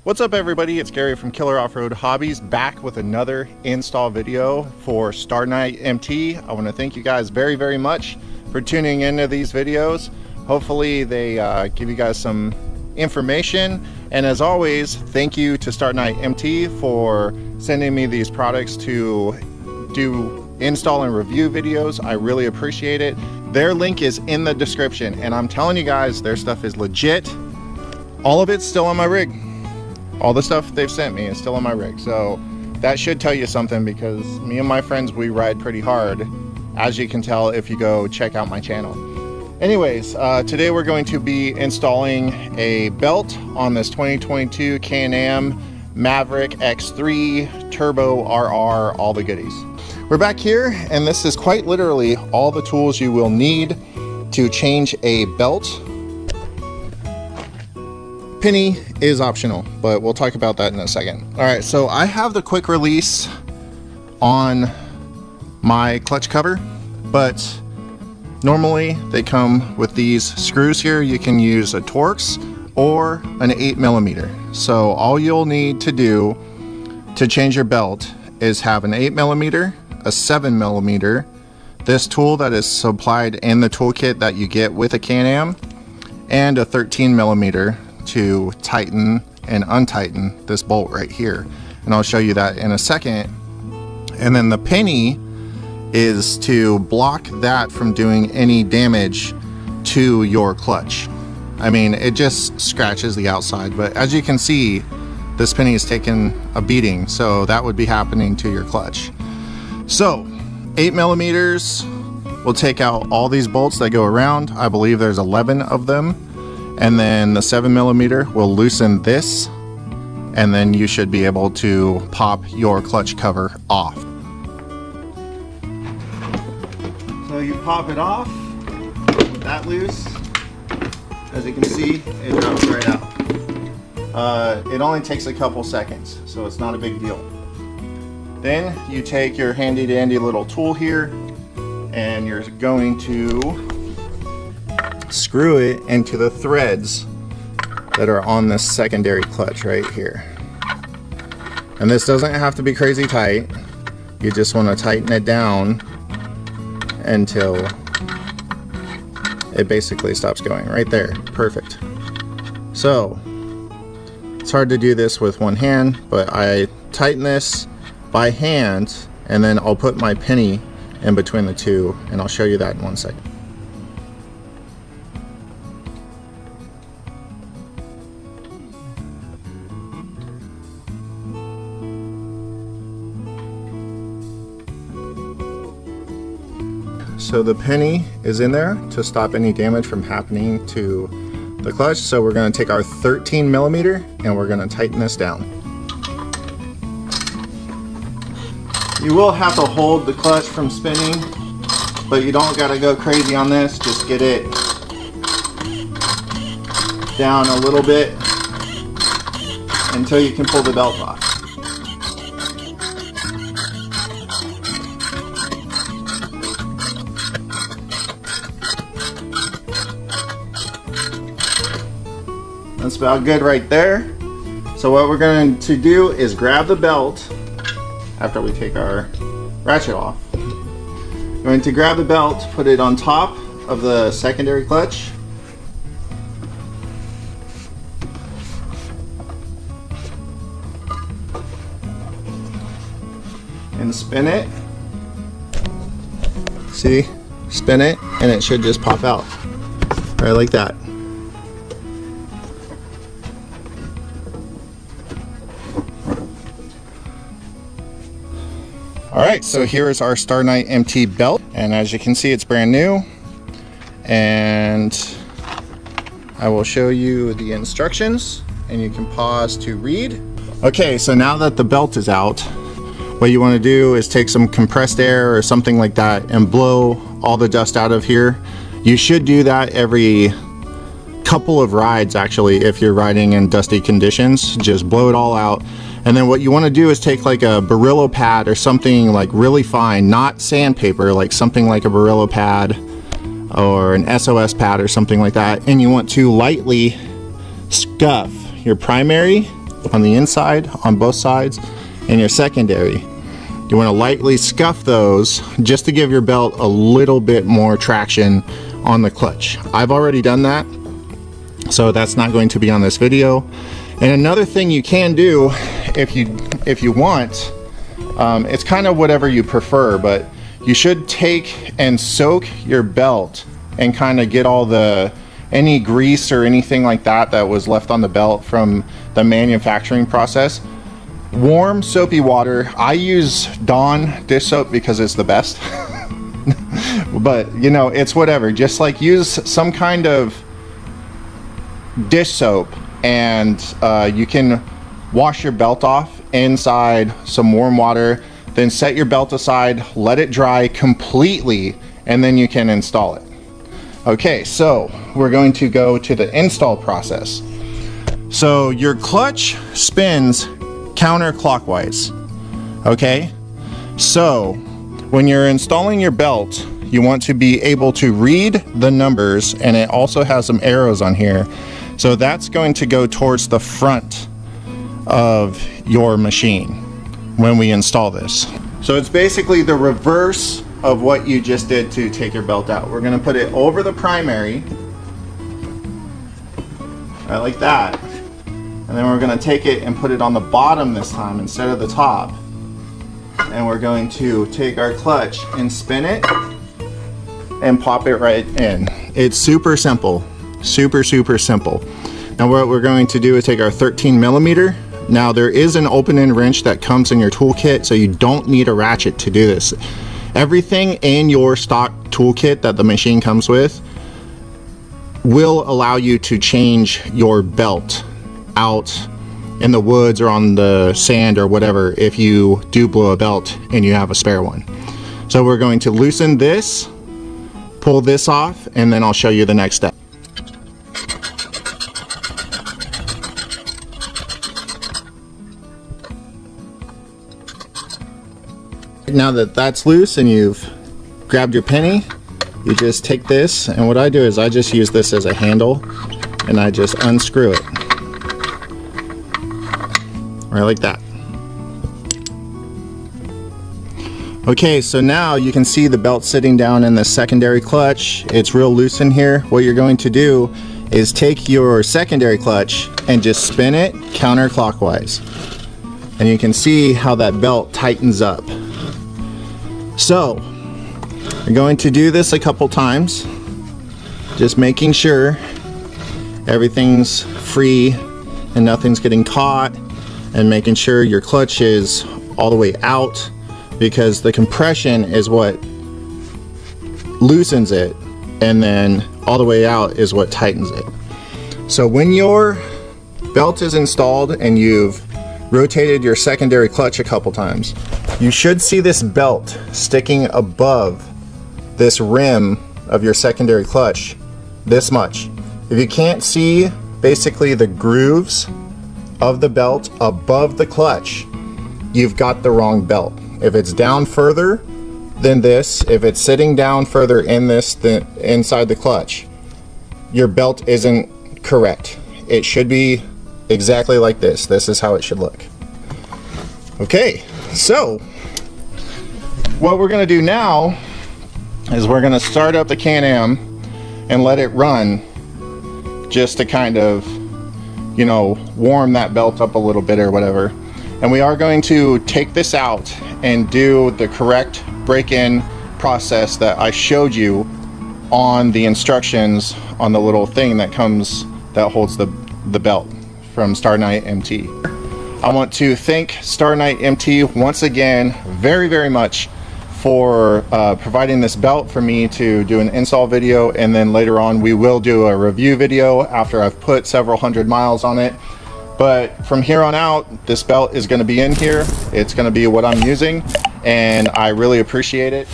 What's up everybody, it's Gary from Killer Off-Road Hobbies, back with another install video for StarknightMT. I want to thank you guys very much for tuning into these videos. Hopefully they give you guys some information, and as always, thank you to StarknightMT for sending me these products to do install and review videos. I really appreciate it. Their link is in the description, and I'm telling you guys, their stuff is legit. All of it's still on my rig. All the stuff they've sent me is still on my rig, so that should tell you something, because me and my friends, we ride pretty hard, as you can tell if you go check out my channel. Anyways, today we're going to be installing a belt on this 2022 Can-Am Maverick X3 Turbo RR, all the goodies. We're back here, and this is quite literally all the tools you will need to change a belt. Penny is optional, but we'll talk about that in a second. All right, so I have the quick release on my clutch cover, but normally they come with these screws here. You can use a Torx or an 8mm. So all you'll need to do to change your belt is have an 8mm, a 7mm, this tool that is supplied in the toolkit that you get with a Can-Am, and a 13mm to tighten and untighten this bolt right here, and I'll show you that in a second. And then the penny is to block that from doing any damage to your clutch. I mean, it just scratches the outside, but as you can see, this penny is taking a beating, so that would be happening to your clutch. So 8mm will take out all these bolts that go around. I believe there's 11 of them. And then the 7mm will loosen this, and then you should be able to pop your clutch cover off. So you pop it off with that loose. As you can see, it drops right out. It only takes a couple seconds, so it's not a big deal. Then you take your handy dandy little tool here, and you're going to screw it into the threads that are on this secondary clutch right here. And this doesn't have to be crazy tight. You just want to tighten it down until it basically stops going right there. Perfect. So it's hard to do this with one hand, but I tighten this by hand, and then I'll put my penny in between the two, and I'll show you that in 1 second. So the penny is in there to stop any damage from happening to the clutch. So we're going to take our 13mm and we're going to tighten this down. You will have to hold the clutch from spinning, but you don't got to go crazy on this. Just get it down a little bit until you can pull the belt off. That's about good right there. So what we're going to do is grab the belt after we take our ratchet off. We're going to grab the belt, put it on top of the secondary clutch. And spin it. See? Spin it and it should just pop out. Right like that. Alright, so here is our StarknightMT belt, and as you can see, it's brand new, and I will show you the instructions and you can pause to read. Okay, so now that the belt is out, what you want to do is take some compressed air or something like that and blow all the dust out of here. You should do that every couple of rides, actually, if you're riding in dusty conditions. Just blow it all out. And then what you want to do is take like a Brillo pad or something like really fine, not sandpaper, like something like a Brillo pad or an SOS pad or something like that, and you want to lightly scuff your primary on the inside, on both sides, and your secondary. You want to lightly scuff those just to give your belt a little bit more traction on the clutch. I've already done that, so that's not going to be on this video. And another thing you can do if you want, it's kind of whatever you prefer, but you should take and soak your belt and kind of get all any grease or anything like that that was left on the belt from the manufacturing process. Warm soapy water. I use Dawn dish soap because it's the best. But you know, it's whatever. Just like use some kind of dish soap, and you can wash your belt off inside some warm water, then set your belt aside, let it dry completely, and then you can install it. Okay, so we're going to go to the install process. So your clutch spins counterclockwise. Okay, so when you're installing your belt, you want to be able to read the numbers, and it also has some arrows on here. So that's going to go towards the front of your machine when we install this. So it's basically the reverse of what you just did to take your belt out. We're gonna put it over the primary, right like that. And then we're gonna take it and put it on the bottom this time instead of the top. And we're going to take our clutch and spin it and pop it right in. It's super simple, super simple. Now what we're going to do is take our 13mm. Now there is an open-end wrench that comes in your toolkit, so you don't need a ratchet to do this. Everything in your stock toolkit that the machine comes with will allow you to change your belt out in the woods or on the sand or whatever if you do blow a belt and you have a spare one. So we're going to loosen this, pull this off, and then I'll show you the next step. Now that that's loose and you've grabbed your penny, you just take this, and what I do is I just use this as a handle and I just unscrew it right like that. Okay, so now you can see the belt sitting down in the secondary clutch. It's real loose in here. What you're going to do is take your secondary clutch and just spin it counterclockwise, and you can see how that belt tightens up. So you're going to do this a couple times, just making sure everything's free and nothing's getting caught, and making sure your clutch is all the way out, because the compression is what loosens it, and then all the way out is what tightens it. So when your belt is installed and you've rotated your secondary clutch a couple times, you should see this belt sticking above this rim of your secondary clutch this much. If you can't see basically the grooves of the belt above the clutch, you've got the wrong belt. If it's down further than this, if it's sitting down further in this inside the clutch, your belt isn't correct. It should be exactly like this. This is how it should look. Okay, so what we're going to do now is we're going to start up the Can-Am and let it run, just to kind of, you know, warm that belt up a little bit or whatever. And we are going to take this out and do the correct break-in process that I showed you on the instructions on the little thing that comes, that holds the belt from StarknightMT. I want to thank StarknightMT once again very much for providing this belt for me to do an install video, and then later on we will do a review video after I've put several hundred miles on it. But from here on out, this belt is going to be in here. It's going to be what I'm using, and I really appreciate it.